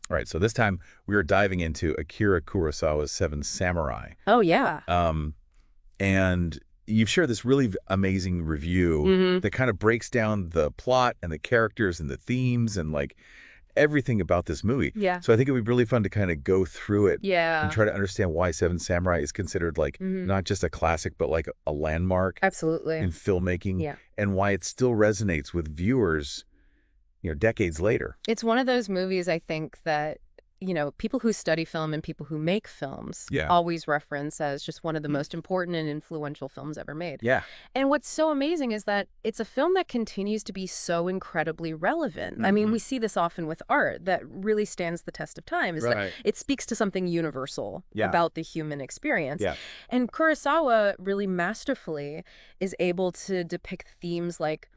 All right, so this time we are diving into Akira Kurosawa's Seven Samurai. Oh, yeah. And you've shared this really amazing review that kind of breaks down the plot and the characters and the themes and like everything about this movie. Yeah. So I think it would be really fun to kind of go through it and Yeah. try to understand why Seven Samurai is considered like not just a classic, but like a landmark Absolutely. in filmmaking, Yeah. and why it still resonates with viewers, decades later. It's one of those movies, I think, that, people who study film and people who make films always reference as just one of the most important and influential films ever made. Yeah. And what's so amazing is that it's a film that continues to be so incredibly relevant. I mean, we see this often with art that really stands the test of time, is that it speaks to something universal about the human experience. Yeah. And Kurosawa really masterfully is able to depict themes like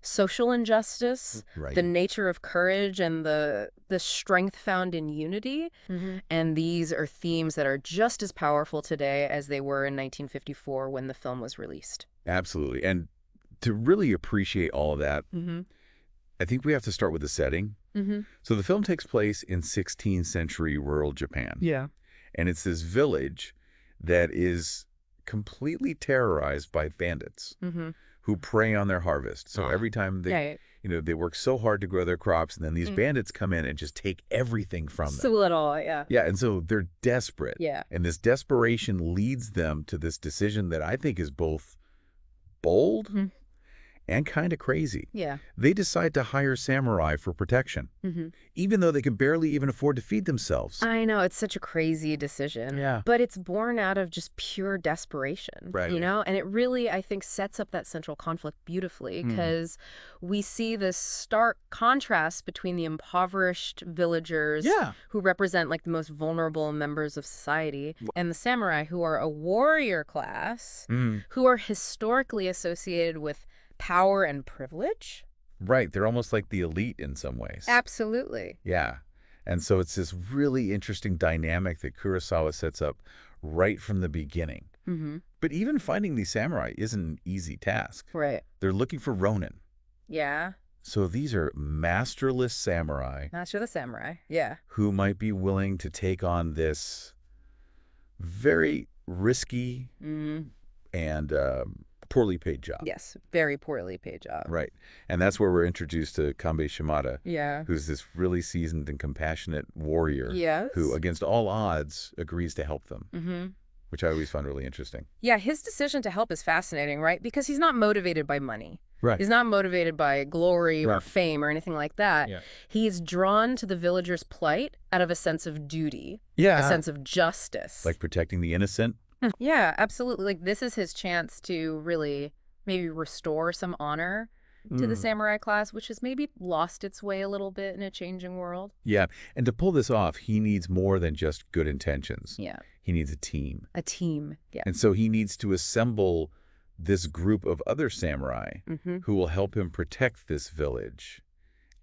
social injustice, the nature of courage, and the strength found in unity. And these are themes that are just as powerful today as they were in 1954 when the film was released. Absolutely. And to really appreciate all of that, I think we have to start with the setting. So the film takes place in 16th century rural Japan. Yeah. And it's this village that is completely terrorized by bandits who prey on their harvest. So every time they, they work so hard to grow their crops, and then these bandits come in and just take everything from them. So little, yeah. Yeah, and so they're desperate. Yeah. And this desperation leads them to this decision that I think is both bold and kind of crazy. Yeah. They decide to hire samurai for protection, even though they can barely even afford to feed themselves. I know, it's such a crazy decision. Yeah. But it's born out of just pure desperation, Right. And it really, I think, sets up that central conflict beautifully, because we see this stark contrast between the impoverished villagers who represent like the most vulnerable members of society, and the samurai, who are a warrior class, who are historically associated with power and privilege. Right. They're almost like the elite in some ways. Absolutely. Yeah. And so it's this really interesting dynamic that Kurosawa sets up right from the beginning. But even finding these samurai isn't an easy task. Right. They're looking for ronin. Yeah. So these are masterless samurai. Master the samurai. Yeah. Who might be willing to take on this very risky and poorly paid job. Yes, very poorly paid job. Right. And that's where we're introduced to Kambei Shimada, Yeah. who's this really seasoned and compassionate warrior Yes. who, against all odds, agrees to help them, which I always find really interesting. Yeah, his decision to help is fascinating, right? Because he's not motivated by money. Right. He's not motivated by glory or fame or anything like that. Yeah. He's drawn to the villagers' plight out of a sense of duty, Yeah. a sense of justice. Like protecting the innocent. Yeah, absolutely. Like, this is his chance to really maybe restore some honor to the samurai class, which has maybe lost its way a little bit in a changing world. Yeah. And to pull this off, he needs more than just good intentions. Yeah. He needs a team. A team. Yeah. And so he needs to assemble this group of other samurai who will help him protect this village.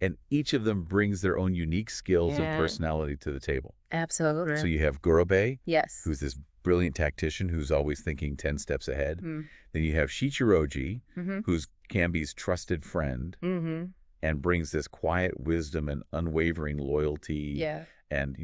And each of them brings their own unique skills and personality to the table. Absolutely. So you have Gorobe, Yes. who's this brilliant tactician who's always thinking 10 steps ahead. Then you have Shichiroji, who's Kambei's trusted friend and brings this quiet wisdom and unwavering loyalty. Yeah. And,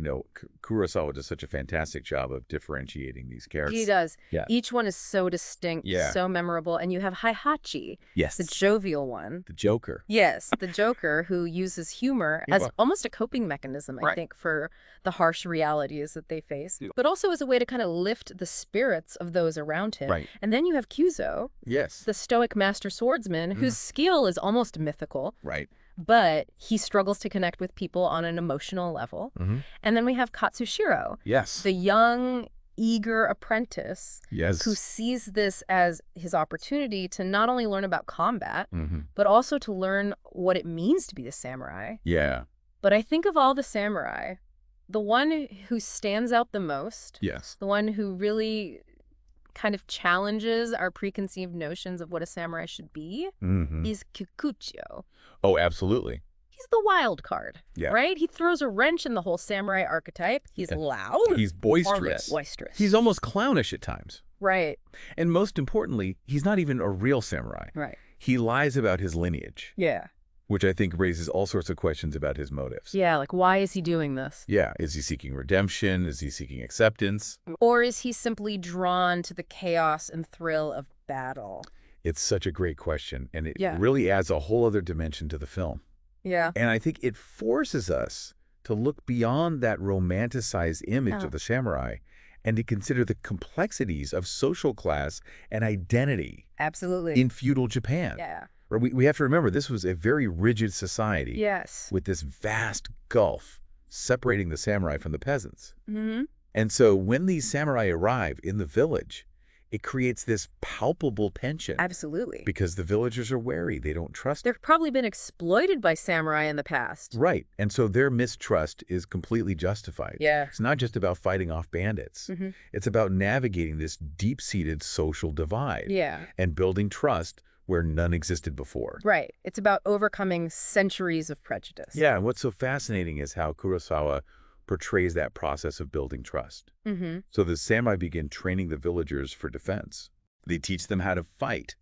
Kurosawa does such a fantastic job of differentiating these characters. He does. Yeah. Each one is so distinct, so memorable. And you have Heihachi, Yes. the jovial one. The Joker. Yes, the Joker, who uses humor as almost a coping mechanism, I think, for the harsh realities that they face, but also as a way to kind of lift the spirits of those around him. Right. And then you have Kyuzo, Yes. the stoic master swordsman, whose skill is almost mythical. Right. But he struggles to connect with people on an emotional level. And then we have Katsushiro, Yes. the young, eager apprentice Yes. who sees this as his opportunity to not only learn about combat, but also to learn what it means to be the samurai. Yeah. But I think of all the samurai, the one who stands out the most, Yes. the one who really kind of challenges our preconceived notions of what a samurai should be, is Kikuchiyo. Oh, absolutely. He's the wild card, Yeah. right? He throws a wrench in the whole samurai archetype. He's loud. He's boisterous. Boisterous. He's almost clownish at times. Right. And most importantly, he's not even a real samurai. Right. He lies about his lineage. Yeah. Which I think raises all sorts of questions about his motives. Yeah, like why is he doing this? Yeah, is he seeking redemption? Is he seeking acceptance? Or is he simply drawn to the chaos and thrill of battle? It's such a great question, and it Yeah. really adds a whole other dimension to the film. Yeah. And I think it forces us to look beyond that romanticized image of the samurai and to consider the complexities of social class and identity. Absolutely. In feudal Japan. Yeah. We have to remember this was a very rigid society. Yes. With this vast gulf separating the samurai from the peasants. Mm-hmm. And so when these samurai arrive in the village, it creates this palpable tension. Absolutely. Because the villagers are wary. They don't trust. They've probably been exploited by samurai in the past. Right. And so their mistrust is completely justified. Yeah. It's not just about fighting off bandits. Mm-hmm. It's about navigating this deep-seated social divide. Yeah. And building trust where none existed before. Right. It's about overcoming centuries of prejudice. Yeah. And what's so fascinating is how Kurosawa portrays that process of building trust. Mm-hmm. So the samurai begin training the villagers for defense. They teach them how to fight,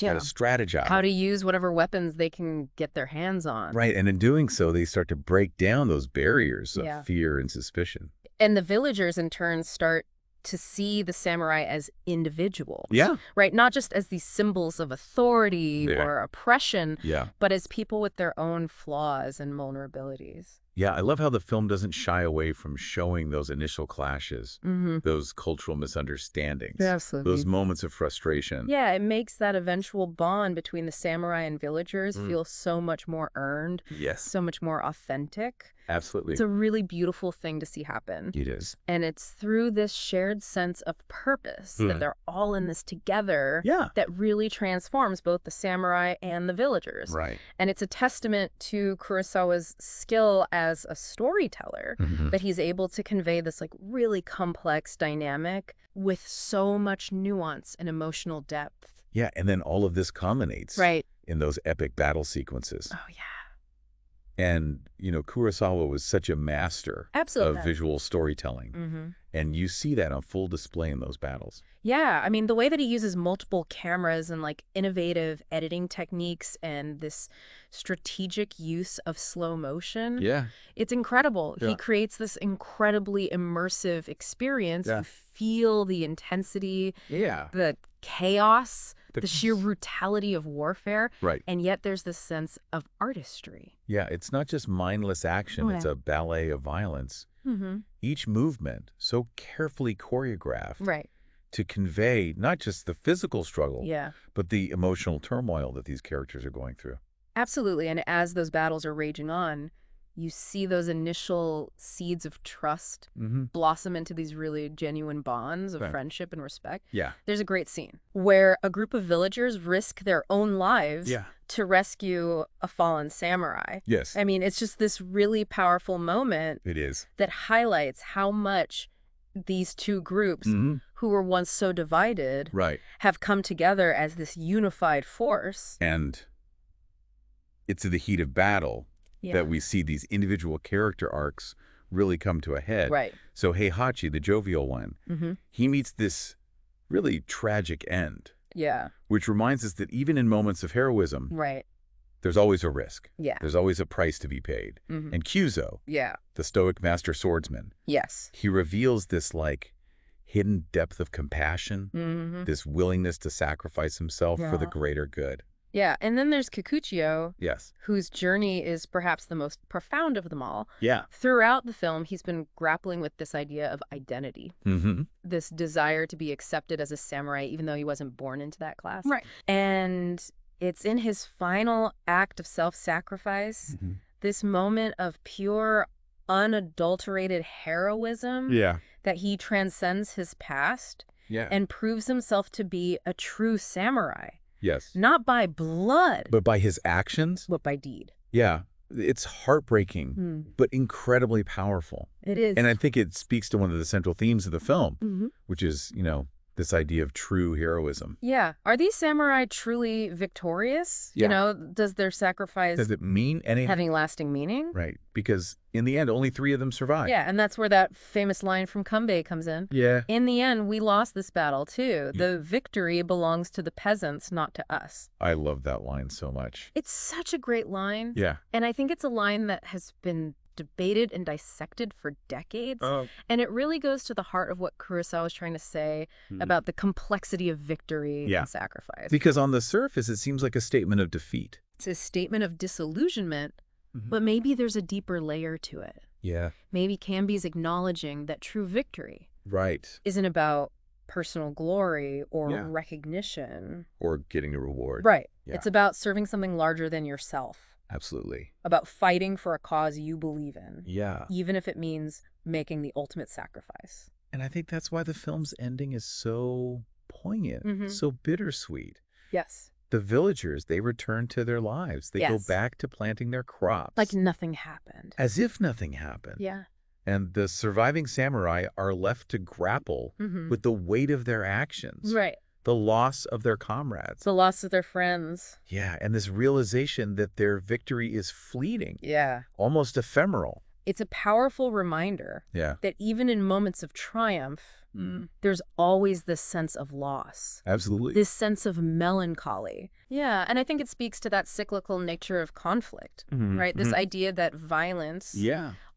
how to strategize. How to use whatever weapons they can get their hands on. Right, and in doing so, they start to break down those barriers of fear and suspicion. And the villagers, in turn, start to see the samurai as individuals. Yeah. Right? Not just as these symbols of authority or oppression, but as people with their own flaws and vulnerabilities. Yeah, I love how the film doesn't shy away from showing those initial clashes, those cultural misunderstandings, those moments of frustration. Yeah, it makes that eventual bond between the samurai and villagers feel so much more earned, so much more authentic. Absolutely. It's a really beautiful thing to see happen. It is. And it's through this shared sense of purpose that they're all in this together that really transforms both the samurai and the villagers. Right. And it's a testament to Kurosawa's skill as a storyteller that he's able to convey this like really complex dynamic with so much nuance and emotional depth. Yeah, and then all of this culminates in those epic battle sequences. Oh, yeah. And, you know, Kurosawa was such a master of visual storytelling. And you see that on full display in those battles. Yeah, I mean, the way that he uses multiple cameras and like innovative editing techniques and this strategic use of slow motion. Yeah. It's incredible. Yeah. He creates this incredibly immersive experience. Yeah. You feel the intensity, the chaos, the sheer brutality of warfare. Right. And yet there's this sense of artistry. Yeah, it's not just mindless action. It's a ballet of violence. Each movement so carefully choreographed to convey not just the physical struggle, but the emotional turmoil that these characters are going through. Absolutely. And as those battles are raging on, you see those initial seeds of trust blossom into these really genuine bonds of friendship and respect. Yeah. There's a great scene where a group of villagers risk their own lives to rescue a fallen samurai. Yes. I mean, it's just this really powerful moment. It is. That highlights how much these two groups who were once so divided have come together as this unified force. And it's in the heat of battle that we see these individual character arcs really come to a head. Right. So Heihachi, the jovial one, he meets this really tragic end. Yeah. Which reminds us that even in moments of heroism, there's always a risk. Yeah. There's always a price to be paid. And Kyuzo, the stoic master swordsman, he reveals this like hidden depth of compassion, this willingness to sacrifice himself for the greater good. Yeah, and then there's Kikuchiyo, whose journey is perhaps the most profound of them all. Yeah. Throughout the film, he's been grappling with this idea of identity, this desire to be accepted as a samurai, even though he wasn't born into that class. Right. And it's in his final act of self-sacrifice, this moment of pure, unadulterated heroism, that he transcends his past and proves himself to be a true samurai. Yes. Not by blood. But by his actions. But by deed. Yeah. It's heartbreaking, but incredibly powerful. It is. And I think it speaks to one of the central themes of the film, which is, you know, this idea of true heroism. Yeah. Are these samurai truly victorious? Yeah. You know, does their sacrifice Does it mean anything? having lasting meaning? Right. Because in the end, only 3 of them survive. Yeah, and that's where that famous line from Kambei comes in. Yeah. In the end, we lost this battle, too. The victory belongs to the peasants, not to us. I love that line so much. It's such a great line. Yeah. And I think it's a line that has been debated and dissected for decades. And it really goes to the heart of what Kurosawa was trying to say about the complexity of victory and sacrifice. Because on the surface, it seems like a statement of defeat. It's a statement of disillusionment, but maybe there's a deeper layer to it. Yeah. Maybe Kambei's acknowledging that true victory isn't about personal glory or recognition. Or getting a reward. Right. Yeah. It's about serving something larger than yourself. Absolutely. About fighting for a cause you believe in. Yeah. Even if it means making the ultimate sacrifice. And I think that's why the film's ending is so poignant, so bittersweet. Yes. The villagers, they return to their lives. They go back to planting their crops. Like nothing happened. As if nothing happened. Yeah. And the surviving samurai are left to grapple with the weight of their actions. Right. The loss of their comrades. The loss of their friends. Yeah, and this realization that their victory is fleeting. Yeah. Almost ephemeral. It's a powerful reminder that even in moments of triumph, there's always this sense of loss. Absolutely. This sense of melancholy. Yeah, and I think it speaks to that cyclical nature of conflict, right? This idea that violence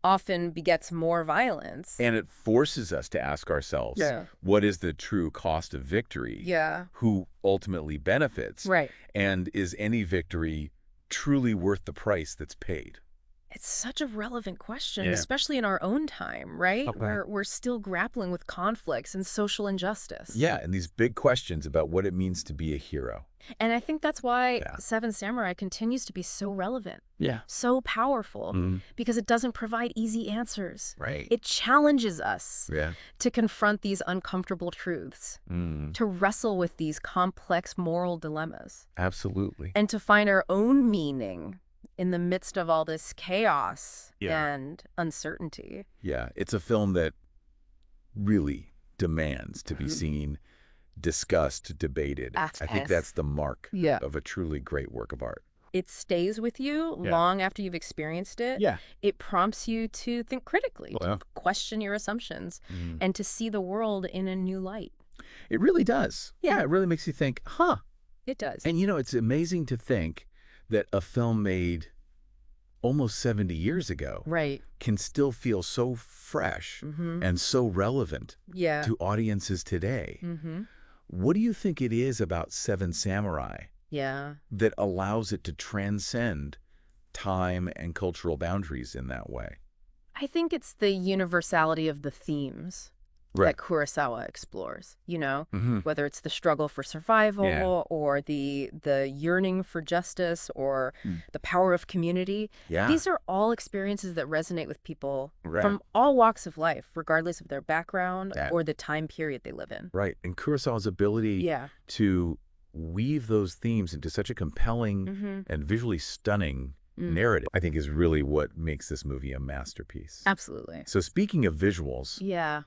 often begets more violence. And it forces us to ask ourselves, what is the true cost of victory? Yeah. Who ultimately benefits? Right. And is any victory truly worth the price that's paid? It's such a relevant question, especially in our own time, right? Where we're still grappling with conflicts and social injustice. Yeah, and these big questions about what it means to be a hero. And I think that's why Seven Samurai continues to be so relevant. Yeah. So powerful, because it doesn't provide easy answers. Right. It challenges us to confront these uncomfortable truths, to wrestle with these complex moral dilemmas. Absolutely. And to find our own meaning in the midst of all this chaos and uncertainty. Yeah, it's a film that really demands to be seen, discussed, debated. I think that's the mark of a truly great work of art. It stays with you long after you've experienced it. Yeah. It prompts you to think critically, to question your assumptions, and to see the world in a new light. It really does. Yeah, it really makes you think, huh. It does. And, you know, it's amazing to think that a film made almost 70 years ago can still feel so fresh and so relevant to audiences today. What do you think it is about Seven Samurai that allows it to transcend time and cultural boundaries in that way? I think it's the universality of the themes that Kurosawa explores, you know, whether it's the struggle for survival or the yearning for justice or the power of community. These are all experiences that resonate with people from all walks of life, regardless of their background or the time period they live in. Right. And Kurosawa's ability to weave those themes into such a compelling and visually stunning narrative, I think, is really what makes this movie a masterpiece. Absolutely. So speaking of visuals,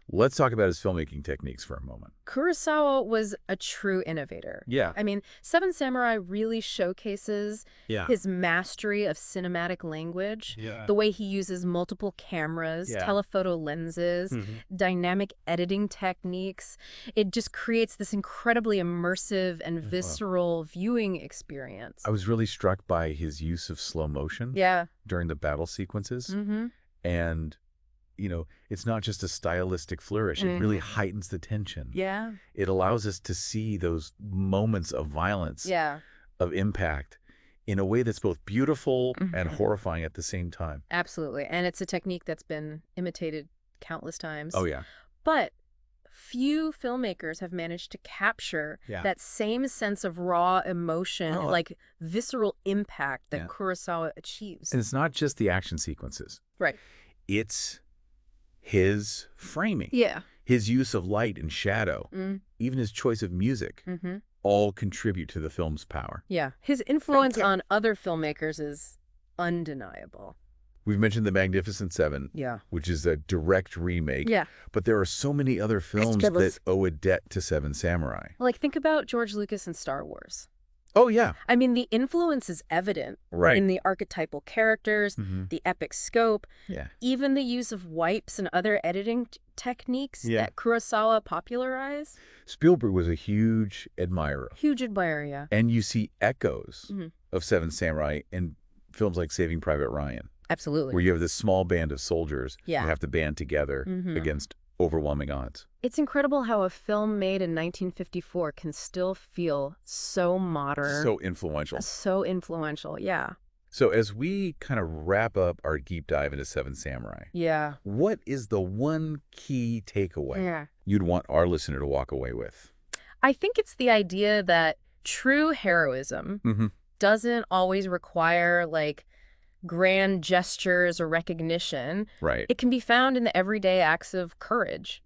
let's talk about his filmmaking techniques for a moment. Kurosawa was a true innovator. Yeah. I mean, Seven Samurai really showcases his mastery of cinematic language, the way he uses multiple cameras, telephoto lenses, dynamic editing techniques. It just creates this incredibly immersive and visceral viewing experience. I was really struck by his use of slow motion during the battle sequences. And, you know, it's not just a stylistic flourish. It really heightens the tension. Yeah. It allows us to see those moments of violence, of impact, in a way that's both beautiful and horrifying at the same time. Absolutely. And it's a technique that's been imitated countless times. Oh, yeah. But few filmmakers have managed to capture that same sense of raw emotion, like visceral impact that Kurosawa achieves. And it's not just the action sequences. Right. It's his framing. Yeah. His use of light and shadow, even his choice of music, all contribute to the film's power. Yeah. His influence on other filmmakers is undeniable. We've mentioned The Magnificent Seven, which is a direct remake. Yeah. But there are so many other films that owe a debt to Seven Samurai. Like, think about George Lucas and Star Wars. Oh, yeah. I mean, the influence is evident in the archetypal characters, the epic scope, even the use of wipes and other editing techniques that Kurosawa popularized. Spielberg was a huge admirer. Huge admirer, yeah. And you see echoes of Seven Samurai in films like Saving Private Ryan. Absolutely. Where you have this small band of soldiers who have to band together against overwhelming odds. It's incredible how a film made in 1954 can still feel so modern. So influential. So influential, yeah. So as we kind of wrap up our deep dive into Seven Samurai, what is the one key takeaway you'd want our listener to walk away with? I think it's the idea that true heroism doesn't always require, like, grand gestures or recognition. Right. It can be found in the everyday acts of courage.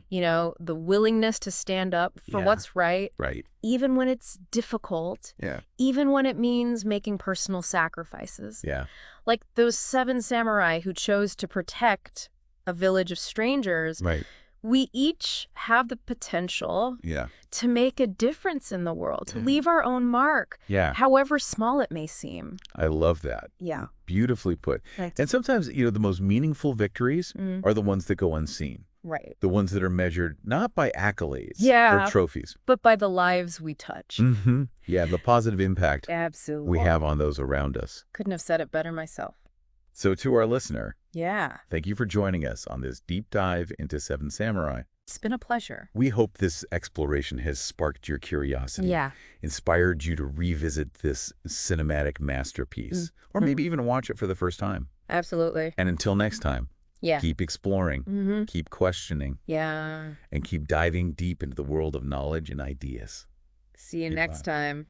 You know, the willingness to stand up for what's right. Right. Even when it's difficult. Yeah. Even when it means making personal sacrifices. Yeah. Like those 7 samurai who chose to protect a village of strangers. Right. We each have the potential to make a difference in the world, to leave our own mark, however small it may seem. I love that. Yeah. Beautifully put. Thanks. And sometimes, you know, the most meaningful victories are the ones that go unseen. Right. The ones that are measured not by accolades or trophies, but by the lives we touch. Yeah, the positive impact we have on those around us. Couldn't have said it better myself. So to our listener, yeah, thank you for joining us on this deep dive into Seven Samurai. It's been a pleasure. We hope this exploration has sparked your curiosity, inspired you to revisit this cinematic masterpiece, or maybe even watch it for the first time. Absolutely. And until next time, keep exploring, keep questioning, and keep diving deep into the world of knowledge and ideas. See you next time.